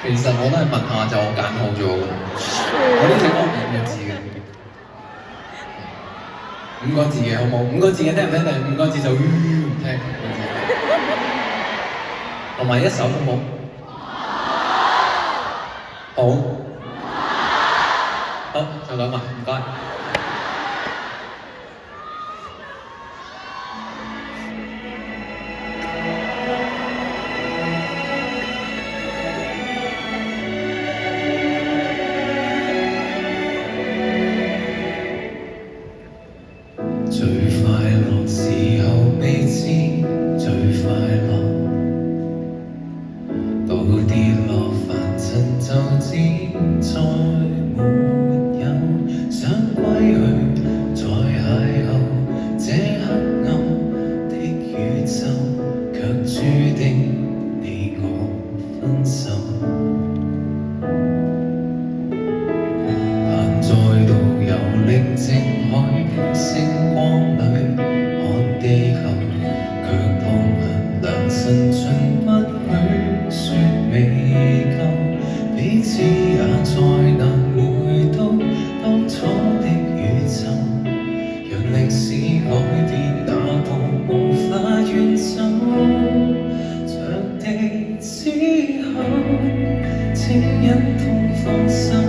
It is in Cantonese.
其實我都係問下就揀好咗㗎。我呢隻歌5個字嘅，5個字嘅好冇？5個字嘅聽唔聽定？5個字就聽。同埋一首好冇？好。好，就咁啊，唔該。最快樂時候未知最快樂，到跌落凡塵就知再沒有想歸去，再邂逅這黑暗的宇宙，卻注定你我分手。盼再度遊歷正海星光裏看地球，卻旁人良辰盡不許說未夠，彼此也再難回到當初的宇宙。讓歷史改變，那步無法遠走，着地之後，請忍痛放手。